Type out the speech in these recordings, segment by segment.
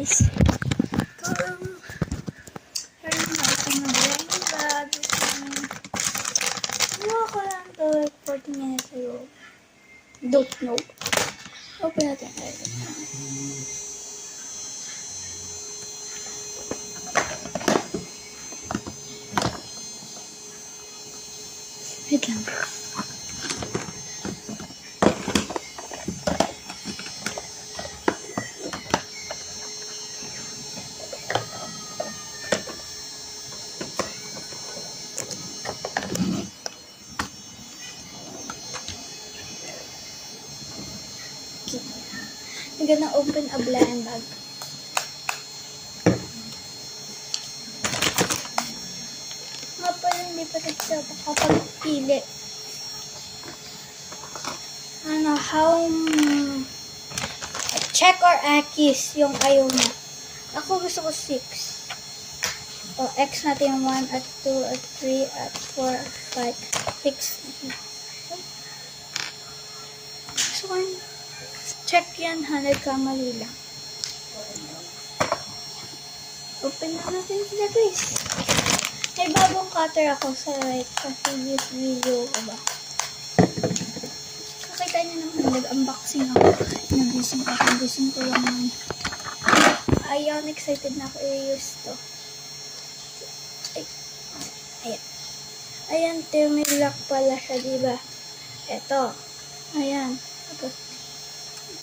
guys. Ito lang. Meron na akong nag-blend bag. Ano ko lang to like 40 minutes ago. Don't know. Open natin. Wait lang. I'm gonna open a blind bag. Nga pala, hindi pa siya makapagpili. Ano, check or X yung ayaw niya. Ako gusto ko 6. O, X natin yung 1 at 2 at 3 at 4 at 5, 6. Gusto ko yung check yan, 100 kamali lang. Open na natin sila guys. May bagong cutter ako sa previous video ko ba. Kakita niyo naman, nag-unboxing ako. Nagising ko lang naman. Ayan, excited na ako i-use to. Ayan. Ayan, may lock pala siya, diba? Eto. Ayan. Tapos,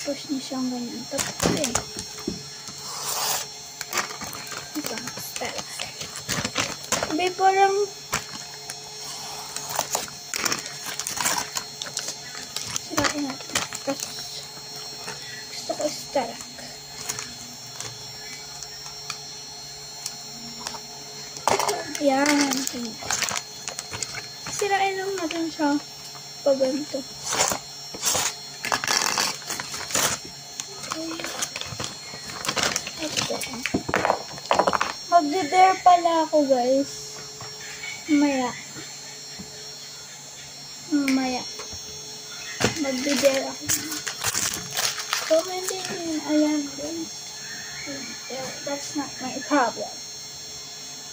push niyo siyang ganyan. Tapos, ayan. Ito, style. Sabi parang sirain natin. Tapos, gusto ko style. Ayan. Sirain lang natin siya paganto. Magde-dare pala ako guys. Maya. Magde-dare ako. Comment din. Ayan guys. That's not my problem.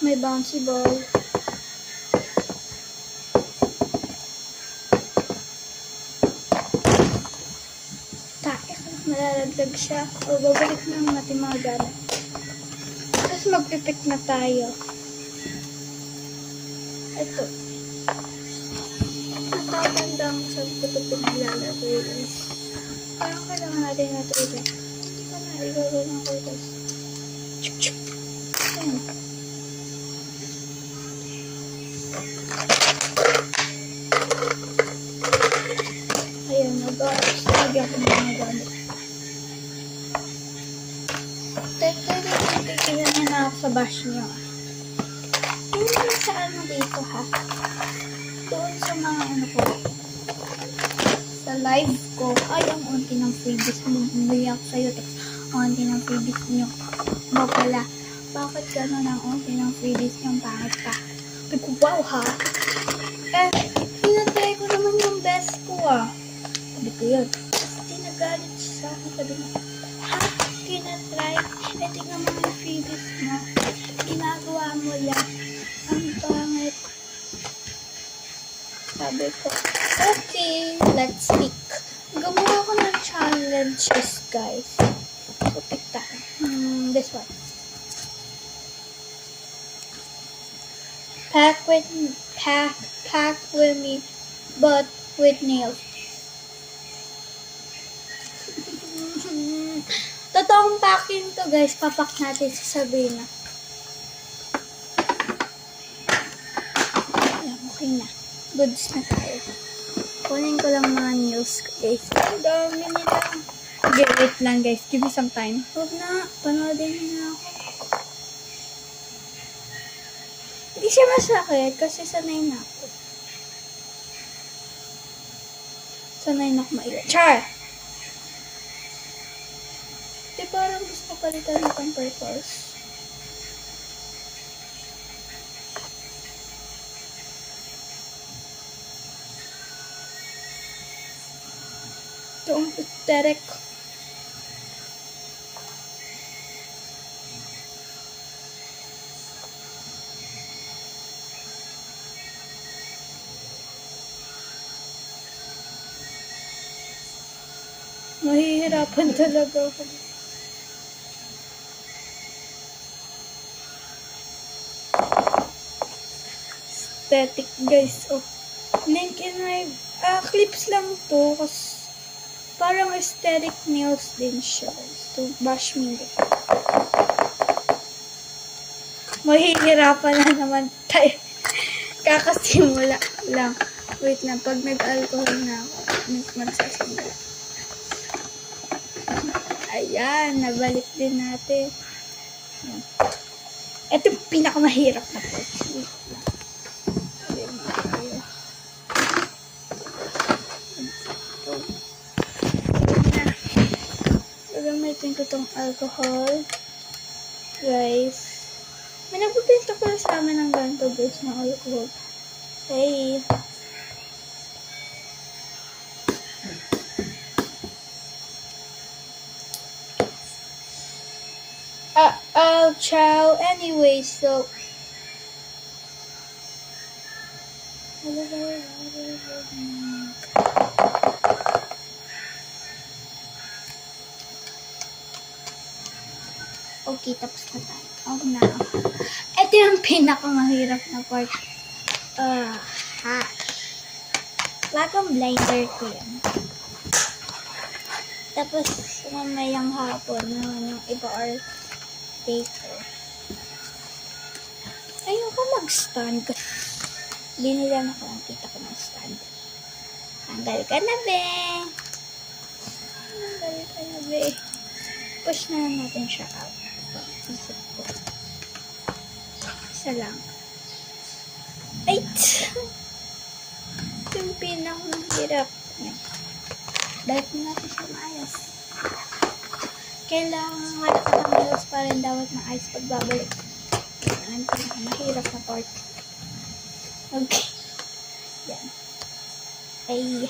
May bouncy ball. Malalagdag siya. O, babalik na natin mga gamit. Tapos magpipik na tayo. Ito. Natatanda ko sa ito pinaglalagay guys. Parang kailangan natin na ito ulit. Hindi ko na igagawin ako guys. Chuk-chuk. Ayan. Ayan, nag-lagyan ko na mga gamit. Tingnan niyo na ako sa bash niyo. Tingnan sa ano dito ha. Doon sa mga ano ko. Sa live ko. Ay, ang unti ng freebies mo. Bumili ako sa'yo. Ang unti ng freebies niyo. Ba pala. Bakit gano'n ang unti ng freebies niyo? Bakit pa? Wow ha. Pinatry ko naman yung best ko ah. Sabi ko yun. Hindi nagalit siya sa akin. Sabi niya, ha? Kinatry? Tingnan mo yung freebies mo. Ginagawa mo lang. Ang pangit. Sabi ko, okay, let's pick. Gumawa ko ng challenges, guys. So, pick tayo. This one. Pack with me, but with nails. Totoong packing to guys, papak natin sa Sabrina. Ayan, okay na. Goods na tayo. Kunin ko lang mga nails guys. Ang dami nila. Okay, wait lang guys. Give me some time. Huwag na. Panoodin niyo na ako. Hindi siya masakit kasi sanay na ako. Sanay na ako maiwan. Char! Di parang gusto palitan ng purpose. Ito ang aesthetic. Mahihirapan talaga ako. Aesthetic guys. Oh. Link in my clips lang to. Kasi parang aesthetic nails din siya. To bash me. Mahihirapan na naman tayo. Kakasimula lang. Wait lang. Pag nag-alcohol na ako, magsasimula. Ayan. Nabalik din natin. Ayan. Ito yung pinakamahirap na po. Wait lang. Gagamitin ko tong alcohol. Guys. May nagbibenta ko sa amin ng ganito guys na alcohol. Okay. Ciao. Anyway, so. Okay, tapos na tayo. Oh, na. Ito yung pinakamahirap na part. Lagang blinder ko yan. Tapos, mamayang hapon naman yung iba or later. Ayoko mag-stand. Binilan ako ng tita ko ng stand. Tanggal ka na, be. Tanggal ka na, be. Push na natin siya out. Isip ko. Isa lang. Ay! Yung pinakamahirap. Balik na natin siya maayos. Kailangan malapit ang heels pa rin dapat maayos pagbabalik. Yan ang pinakamahirap na part. Okay. Yan. Ay.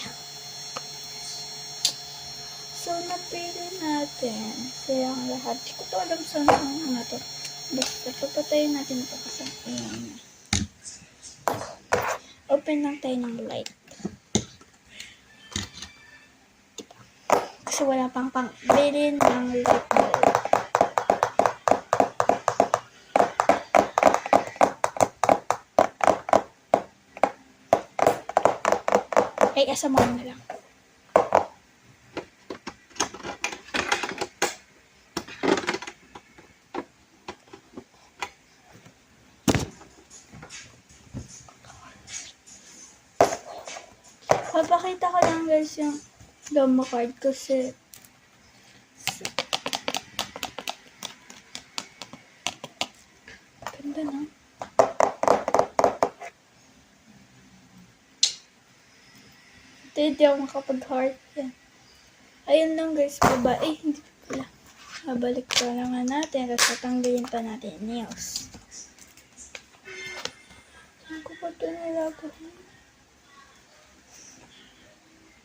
So, napili natin. Kaya ang lahat. Di ko to alam saan na to. Basta, papatayin natin ito kasi ayan. Open lang tayo ng light. Kasi wala pang bilhin ng light bulb. Ay, asa mo na lang. Papakita ko lang guys yung Domo card kasi ganda na. Hindi ako makapag-heart yan. Ayun lang guys, baba. Hindi pala. Babalik pa naman natin kasi tatanggalin pa natin nails. Saan ko pa ito nilagahin?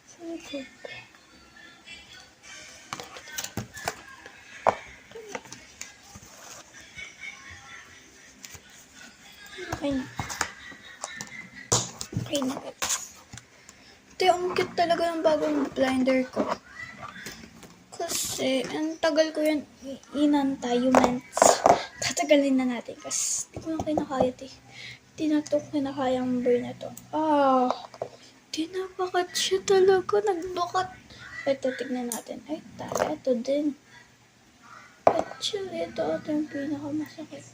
Sa likod. Okay na. Okay na guys. Ito yung cute talaga ng bagong blinder ko. Kasi, ang tagal ko yan inantay yung months. Tatagalin na natin kasi hindi ko na kinakaya ito. Hindi na ito kinakayang burn na ito. Tinabakat siya talaga. Nagbakat. Ito, tignan natin. Ay, tala. Ito din. Actually, ito yung pinakamasakit.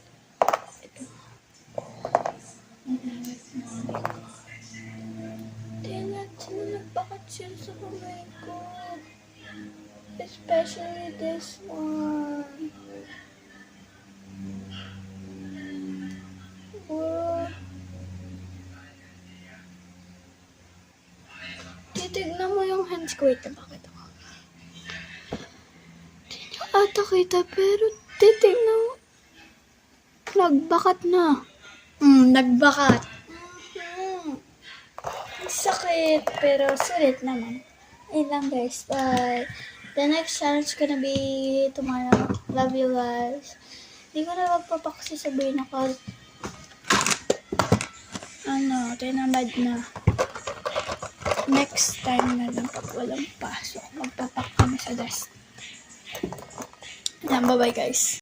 Ito. Nagbakat siya sa kamay ko. Especially this one. Wow. Titignan mo yung hands ko. Wait, bakit ako? Hindi nyo ata kita, pero titignan mo. Nagbakat na. Nagbakat. Sakit, pero sulit naman. Ayun lang guys. Bye. The next challenge gonna be tomorrow. Love you guys. Hindi ko na magpapaksi sabihin ako. Tinamad na. Next time na lang pag walang pasok. Magpapak kami sa best. Yan, bye-bye guys.